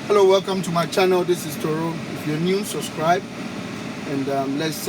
Hello, welcome to my channel. This is Toro. If you're new, subscribe and let's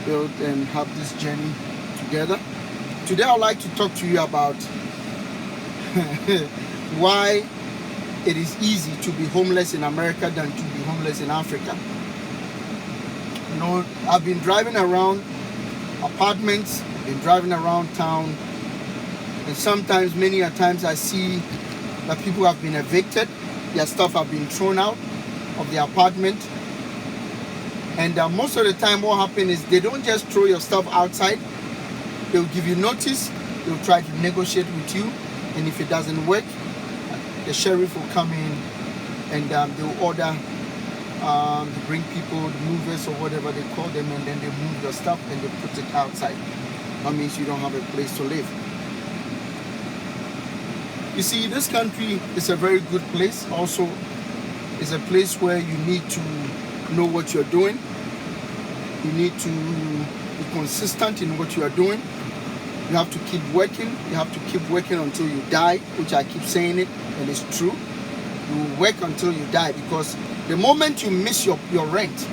build and have this journey together. Today I'd like to talk to you about why it is easy to be homeless in America than to be homeless in Africa. You know, I've been driving around apartments, been driving around town, and sometimes, many a times, I see that people have been evicted. Their stuff have been thrown out of the apartment. And most of the time what happens is they don't just throw your stuff outside. They'll give you notice. They'll try to negotiate with you. And if it doesn't work, the sheriff will come in and they'll order to bring people, the movers or whatever they call them, and then they move your stuff and they put it outside. That means you don't have a place to live. You see, this country is a very good place. Also, it's a place where you need to know what you're doing. You need to be consistent in what you are doing. You have to keep working. You have to keep working until you die, which I keep saying it, and it's true. You will work until you die, because the moment you miss your rent,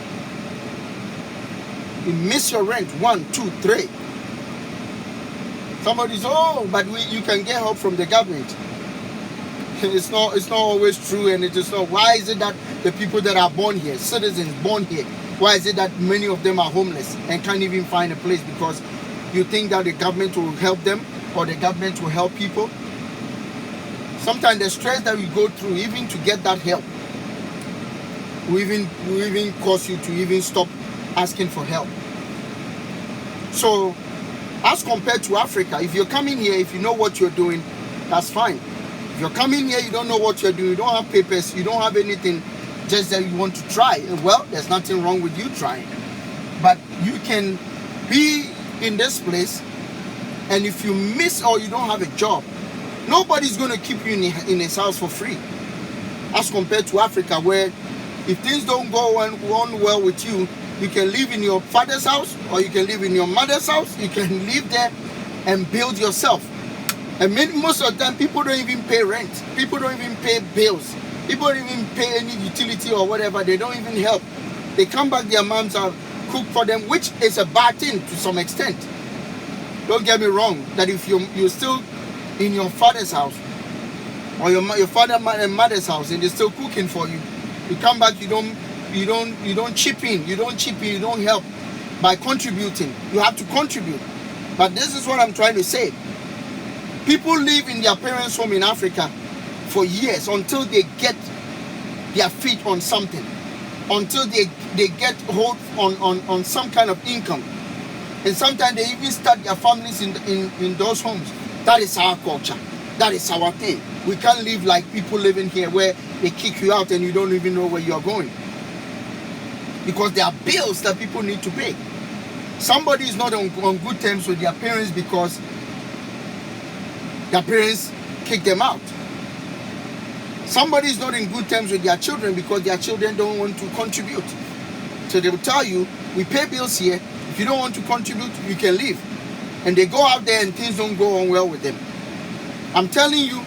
you miss your rent 1, 2, 3. Somebody's, oh, but you can get help from the government. It's not always true, and it is not. Why is it that the people that are born here, citizens born here, why is it that many of them are homeless and can't even find a place? Because you think that the government will help them, or the government will help people. Sometimes the stress that we go through, even to get that help, will even cause you to even stop asking for help. So, as compared to Africa, if you're coming here, if you know what you're doing, that's fine. If you're coming here, you don't know what you're doing, you don't have papers, you don't have anything, just that you want to try, well, there's nothing wrong with you trying. But you can be in this place, and if you miss or you don't have a job, nobody's going to keep you in his house for free. As compared to Africa, where if things don't go on well with you, you can live in your father's house, or you can live in your mother's house. You can live there and build yourself. And most of the time, people don't even pay rent. People don't even pay bills. People don't even pay any utility or whatever. They don't even help. They come back, their moms are cook for them, which is a bad thing to some extent. Don't get me wrong, that if you're still in your father's house, or your father and mother's house, and they're still cooking for you, you come back, you don't chip in, you don't help by contributing. You have to contribute. But this is what I'm trying to say. People live in their parents' home in Africa for years until they get their feet on something, until they get hold on some kind of income. And sometimes they even start their families in those homes. That is our culture. That is our thing. We can't live like people living here where they kick you out and you don't even know where you are going. Because there are bills that people need to pay. Somebody is not on good terms with their parents because their parents kick them out. Somebody is not in good terms with their children because their children don't want to contribute. So they will tell you, we pay bills here. If you don't want to contribute, you can leave. And they go out there and things don't go on well with them. I'm telling you,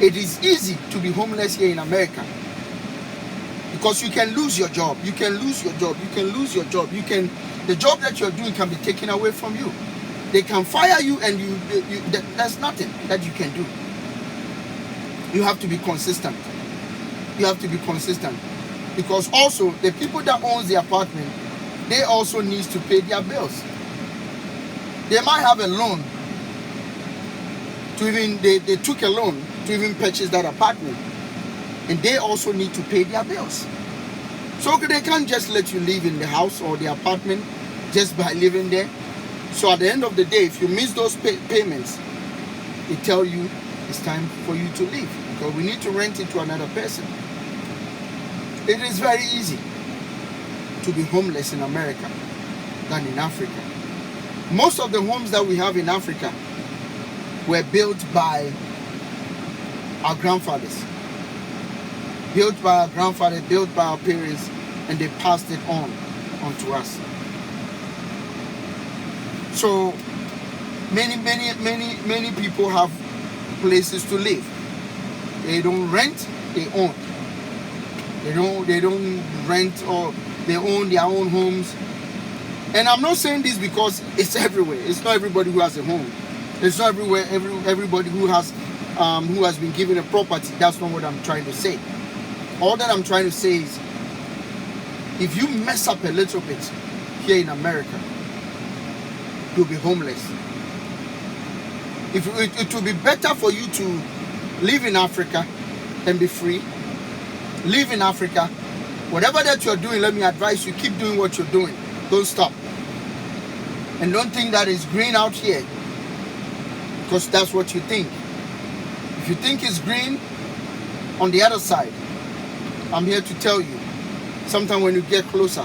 it is easy to be homeless here in America. Because you can lose your job. You can lose your job. You can lose your job. The job that you're doing can be taken away from you. They can fire you, and there's nothing that you can do. You have to be consistent. You have to be consistent. Because also, the people that owns the apartment, they also need to pay their bills. They might have a loan to they took a loan to even purchase that apartment. And they also need to pay their bills. So they can't just let you live in the house or the apartment just by living there. So at the end of the day, if you miss those payments, they tell you it's time for you to leave, because we need to rent it to another person. It is very easy to be homeless in America than in Africa. Most of the homes that we have in Africa were built by our grandfathers. Built by our grandfather, built by our parents, and they passed it on to us. So many people have places to live. They don't rent, they own. They don't rent, or they own their own homes. And I'm not saying this because it's everywhere. It's not everybody who has a home. It's not everywhere. Everybody who has been given a property. That's not what I'm trying to say. All that I'm trying to say is, if you mess up a little bit here in America, you'll be homeless. It will be better for you to live in Africa and be free. Live in Africa. Whatever that you're doing, let me advise you, keep doing what you're doing. Don't stop. And don't think that it's green out here, because that's what you think. If you think it's green on the other side, I'm here to tell you, sometimes when you get closer,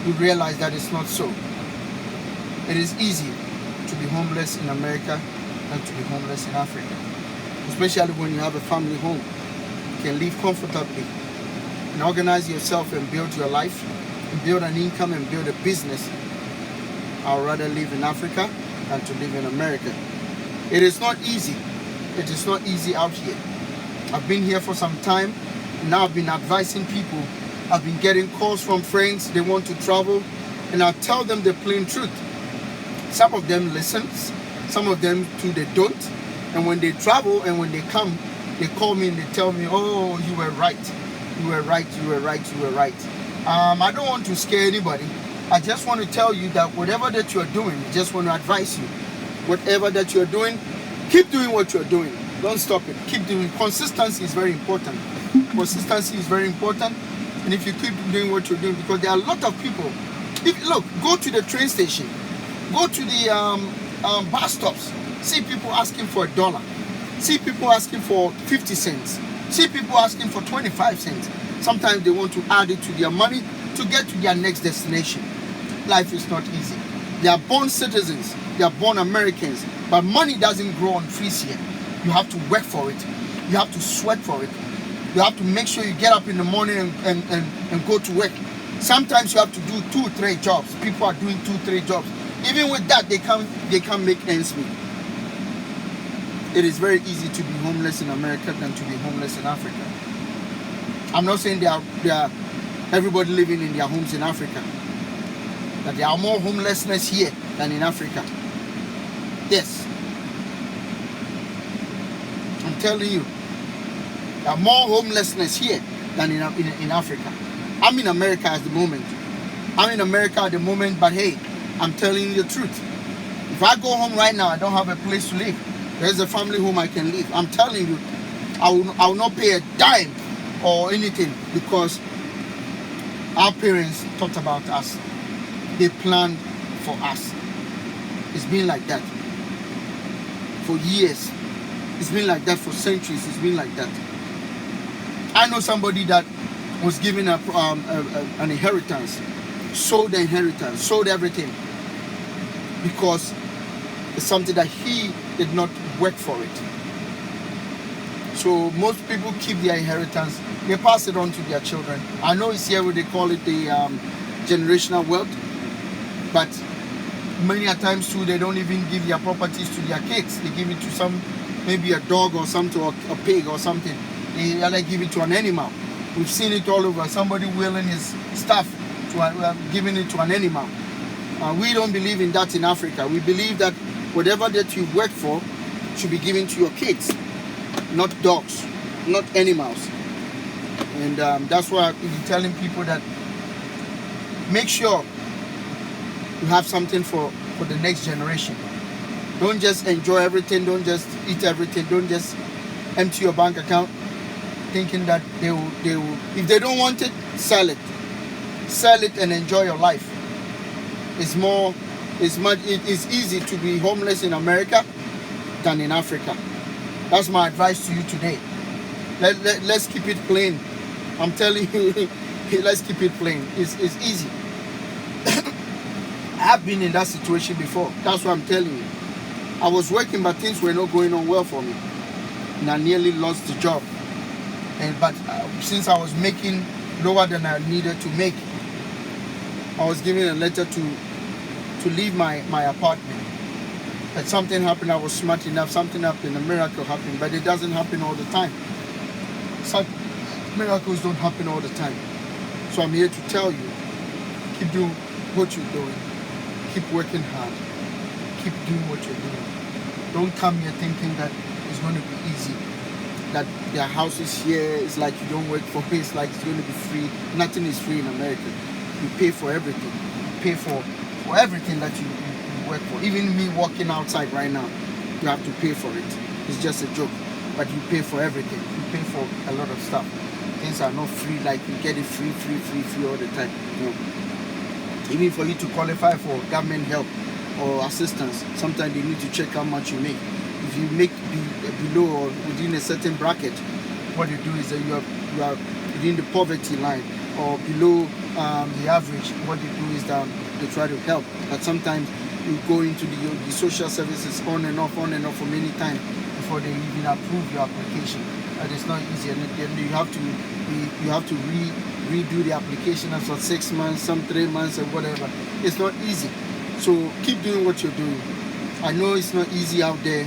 you realize that it's not so. It is easy to be homeless in America than to be homeless in Africa. Especially when you have a family home. You can live comfortably and organize yourself and build your life, and build an income and build a business. I would rather live in Africa than to live in America. It is not easy. It is not easy out here. I've been here for some time. Now I've been advising people. I've been getting calls from friends. They want to travel, and I tell them the plain truth. Some of them listen, some of them too they don't. And when they travel and when they come, they call me and they tell me, "Oh, you were right. You were right. You were right. You were right." I don't want to scare anybody. I just want to tell you that whatever that you're doing, I just want to advise you. Whatever that you're doing, keep doing what you're doing. Don't stop it. Keep doing. Consistency is very important. Consistency is very important. And if you keep doing what you're doing, because there are a lot of people. Look, go to the train station, go to the bus stops, see people asking for $1, see people asking for 50 cents, see people asking for 25 cents. Sometimes they want to add it to their money to get to their next destination. Life is not easy. They are born citizens, they are born Americans, but money doesn't grow on trees here. You have to work for it. You have to sweat for it. You have to make sure you get up in the morning and go to work. Sometimes you have to do 2 or 3 jobs. People are doing 2 or 3 jobs. Even with that, they can't make ends meet. It is very easy to be homeless in America than to be homeless in Africa. I'm not saying they are everybody living in their homes in Africa. That there are more homelessness here than in Africa. Yes. I'm telling you. There are more homelessness here than in Africa. I'm in America at the moment. But hey, I'm telling you the truth. If I go home right now, I don't have a place to live. There's a family home I can live. I'm telling you, I will not pay a dime or anything, because our parents thought about us. They planned for us. It's been like that for years. It's been like that for centuries. It's been like that. I know somebody that was given an inheritance, sold the inheritance, sold everything, because it's something that he did not work for it. So most people keep their inheritance, they pass it on to their children. I know it's here where they call it the generational wealth, but many a times too, they don't even give their properties to their kids. They give it to maybe a dog or something, or a pig or something. They rather give it to an animal. We've seen it all over. Somebody willing his stuff to giving it to an animal. We don't believe in that in Africa. We believe that whatever that you work for should be given to your kids, not dogs, not animals. And that's why I'm telling people that make sure you have something for the next generation. Don't just enjoy everything. Don't just eat everything. Don't just empty your bank account thinking that they will. If they don't want it, sell it. Sell it and enjoy your life. It's easy to be homeless in America than in Africa. That's my advice to you today. Let's keep it plain. I'm telling you, let's keep it plain. It's easy. I've been in that situation before. That's what I'm telling you. I was working, but things were not going on well for me, and I nearly lost the job. But since I was making lower than I needed to make, I was given a letter to leave my apartment. But something happened. I was smart enough. Something happened. A miracle happened. But it doesn't happen all the time. Miracles don't happen all the time. So I'm here to tell you, keep doing what you're doing. Keep working hard. Keep doing what you're doing. Don't come here thinking that it's going to be easy. That their houses here is like you don't work for it. It's like it's going to be free. Nothing is free in America. You pay for everything. You pay for everything that you work for. Even me walking outside right now, you have to pay for it. It's just a joke. But you pay for everything. You pay for a lot of stuff. Things are not free like you get it free all the time. No. Even for you to qualify for government help or assistance, sometimes they need to check how much you make. If you make below or within a certain bracket, what you do is that you are within the poverty line or below the average. What they do is that they try to help. But sometimes you go into the social services on and off for many times before they even approve your application. And it's not easy, and then you have to redo the application for 6 months, some 3 months, or whatever. It's not easy. So keep doing what you're doing. I know it's not easy out there.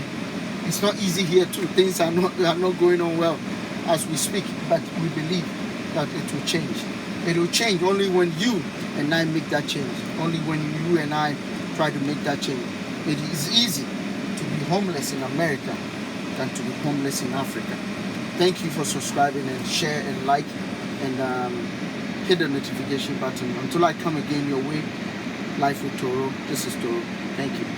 It's not easy here too. Things are not going on well as we speak, but we believe that it will change. It will change only when you and I make that change. Only when you and I try to make that change. It is easy to be homeless in America than to be homeless in Africa. Thank you for subscribing and share and like and hit the notification button. Until I come again your way, Life with Toro. This is Toro. Thank you.